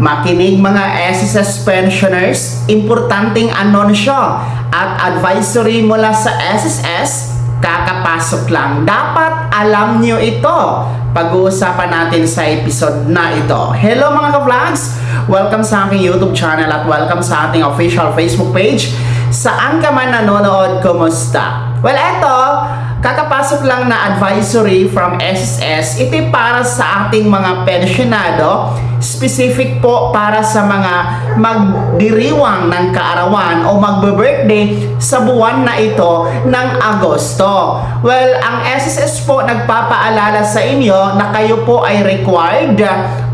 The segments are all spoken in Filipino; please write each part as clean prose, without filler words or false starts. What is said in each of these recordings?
Makinig mga SSS pensioners, importanteng anunsyo at advisory mula sa SSS, kakapasok lang. Dapat alam nyo ito. Pag-uusapan natin sa episode na ito. Hello mga ka-vlogs! Welcome sa aking YouTube channel at welcome sa ating official Facebook page. Saan ka man nanonood, kumusta? Well, eto, kakapasok lang na advisory from SSS. Ito para sa ating mga pensyonado, specific po para sa mga magdiriwang ng kaarawan o magbe-birthday sa buwan na ito ng Agosto. Well, ang SSS po nagpapaalala sa inyo na kayo po ay required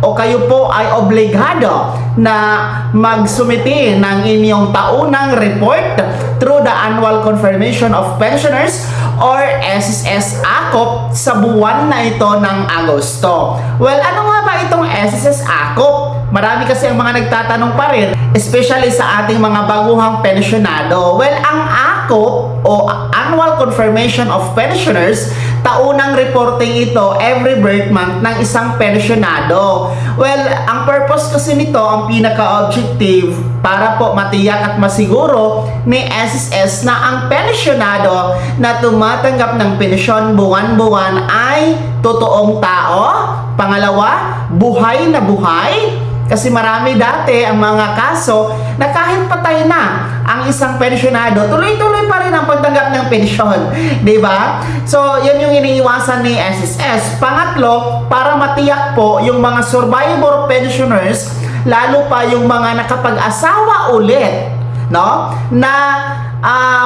o kayo po ay obligado na magsumiti ng inyong taunang report through the Annual Confirmation of Pensioners or SSS AKOP sa buwan na ito ng Agosto. Well, ano nga ba itong SSS AKOP? Marami kasi ang mga nagtatanong pa rin, especially sa ating mga baguhang pensyonado. Well, ang AKOP o Annual Confirmation of Pensioners, taunang reporting ito every birth month ng isang pensyonado. Well, ang purpose kasi nito, ang pinaka-objective, para po matiyak at masiguro ni SSS na ang pensyonado na tumatanggap ng pensyon buwan-buwan ay totoong tao. Pangalawa, buhay na buhay. Kasi marami dati ang mga kaso na kahit patay na ang isang pensyonado, tuloy-tuloy pa rin ang pagtanggap ng pensyon. Diba? So, yun yung iniiwasan ni SSS. Pangatlo, para matiyak po yung mga survivor pensioners, lalo pa yung mga nakapag-asawa ulit, no? Na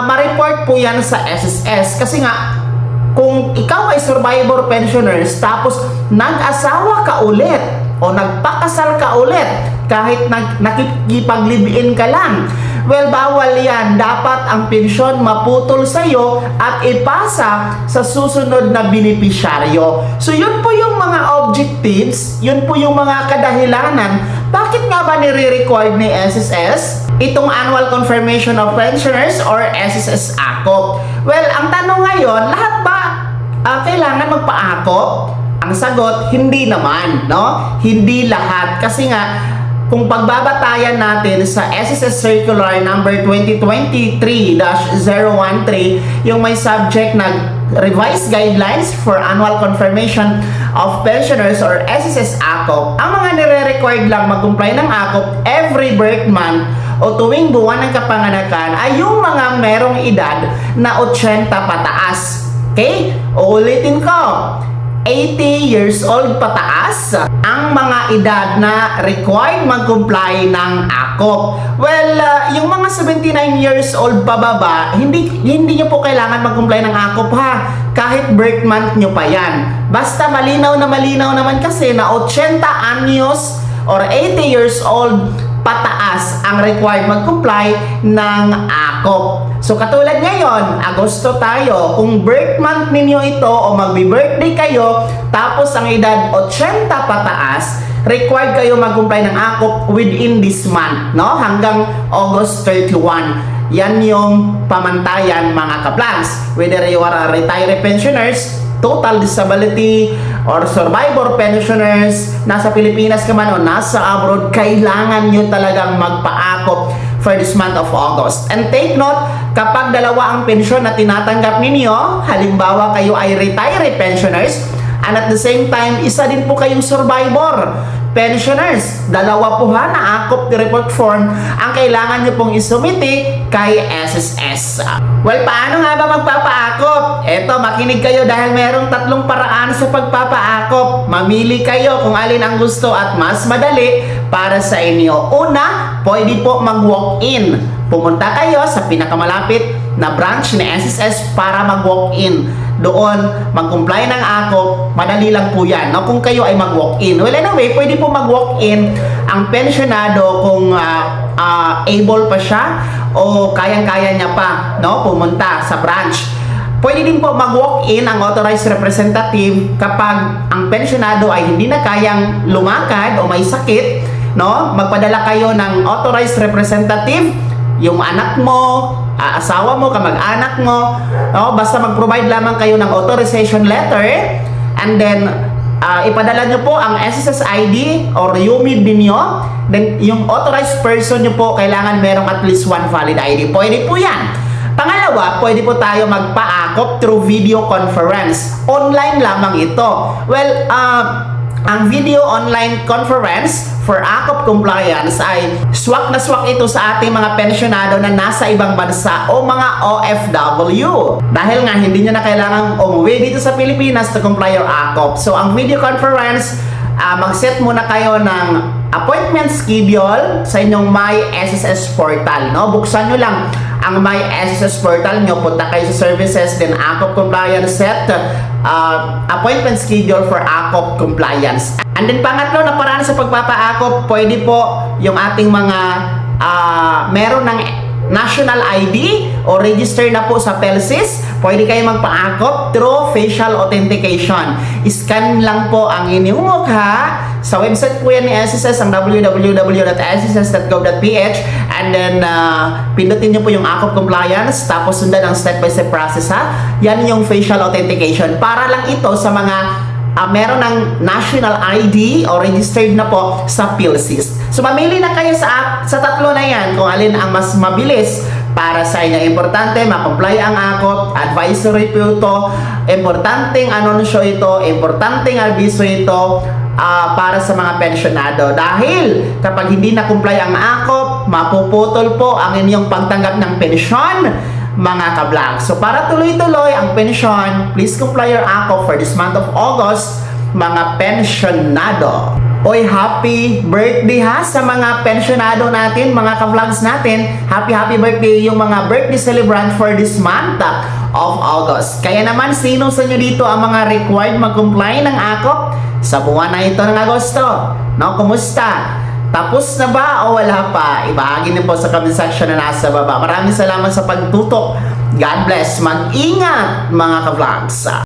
ma-report po yan sa SSS. Kasi nga, kung ikaw ay survivor pensioners tapos nag-asawa ka ulit o nagpakasal ka ulit kahit nakikipag-live-in ka lang, well, bawal yan. Dapat ang pensyon maputol sa iyo at ipasa sa susunod na benepisyaryo. So yun po yung mga objectives, yun po yung mga kadahilanan. Bakit nga ba nire-required ni SSS itong Annual Confirmation of Pensioners or SSS AKOP? Well, ang tanong ngayon, lahat ba kailangan magpa-AKOP? Ang sagot, hindi naman, no? Hindi lahat. Kasi nga, kung pagbabatayan natin sa SSS Circular number 2023-013, yung may subject na Revised Guidelines for Annual Confirmation of Pensioners or SSS AKOP, ang mga nire-required lang mag-comply ng AKOP every birth month o tuwing buwan ng kapanganakan ay yung mga merong edad na 80 pataas. Okay? Uulitin ko. 80 years old pataas ang mga edad na required mag-comply ng AKOP. Well, yung mga 79 years old pababa, hindi nyo po kailangan mag-comply ng AKOP ha. Kahit birth month nyo pa yan. Basta malinaw naman kasi na 80 anyos or 80 years old pataas ang required mag-comply ng AKOP. So katulad ngayon, Agosto tayo, kung birth month ninyo ito o magbi-birthday kayo, tapos ang edad 80 pataas, required kayo mag-comply ng AKOP within this month, no? Hanggang August 31. Yan yung pamantayan mga ka-plans. Whether you are a retired pensioners, total disability, or survivor pensioners, nasa Pilipinas ka man o nasa abroad, kailangan nyo talagang magpa-AKOP for this month of August. And take note, kapag dalawa ang pensyon na tinatanggap ninyo, halimbawa kayo ay retired pensioners, and at the same time, isa din po kayong survivor pensioners, dalawa po ha na AKOP report form ang kailangan nyo pong isumiti kay SSS. Well, paano nga ba magpapa-AKOP? Eto, makinig kayo dahil merong tatlong paraan sa pagpapa-AKOP. Mamili kayo kung alin ang gusto at mas madali para sa inyo. Una, pwede po mag-walk-in. Pumunta kayo sa pinakamalapit na branch ni SSS para mag-walk-in. Doon, mag-comply ng AKOP, madali lang po yan, no? Kung kayo ay mag-walk-in. Well, anyway, pwede po mag-walk-in ang pensyonado kung able pa siya o kayang-kaya niya pa, no? Pumunta sa branch. Pwede din po mag-walk-in ang authorized representative kapag ang pensyonado ay hindi na kayang lumakad o may sakit, no? Magpadala kayo ng authorized representative, yung anak mo, asawa mo, kamag-anak mo, no? Basta mag-provide lamang kayo ng authorization letter, and then ipadala nyo po ang SSS ID or UMID ninyo. Then, yung authorized person nyo po, kailangan merong at least one valid ID. Pwede po yan. Pangalawa, pwede po tayo magpa-akop through video conference. Online lamang ito. Well, ang video online conference for AKOP compliance ay swak na swak ito sa ating mga pensyonado na nasa ibang bansa o mga OFW. Dahil nga hindi nyo na kailangang umuwi dito sa Pilipinas to comply your AKOP. So ang video conference, mag-set muna kayo ng appointment schedule sa inyong My SSS portal. No? Buksan nyo lang ang My SSS portal nyo, punta kayo sa services, then AKOP compliance set, appointment schedule for AKOP compliance. And then pangatlo na paraan sa pagpapa-AKOP, pwede po yung ating mga meron ng national ID o register na po sa PhilSys, pwede kayo magpa-AKOP through facial authentication. Scan lang po ang inyong mukha. Sa website po yan ni SSS, ang www.sss.gov.ph, and then pindutin nyo po yung AKOP compliance, tapos sundan ang step-by-step process ha. Yan yung facial authentication. Para lang ito sa mga meron ng national ID o registered na po sa PhilSys. So mamili na kayo sa tatlo na yan kung alin ang mas mabilis para sa inyo. Importante ma-comply ang AKOP, advisory po ito, importanteng anunsyo ito, importanteng abiso ito para sa mga pensyonado. Dahil kapag hindi na-comply ang AKOP, mapuputol po ang inyong pagtanggap ng pensyon, mga ka-vlog. So para tuloy-tuloy ang pensyon, please comply your AKOP for this month of August, mga pensyonado. Oy, happy birthday ha sa mga pensyonado natin, mga ka-vlogs natin. Happy birthday yung mga birthday celebrant for this month of August. Kaya naman, sino sa inyo dito ang mga required mag-comply ng AKOP sa buwan na ito ng Agosto? No, kumusta? Tapos na ba o wala pa? Ibahagi niyo po sa comment section na nasa baba. Maraming salamat sa pagtutok. God bless. Mag-ingat mga ka-vlogs.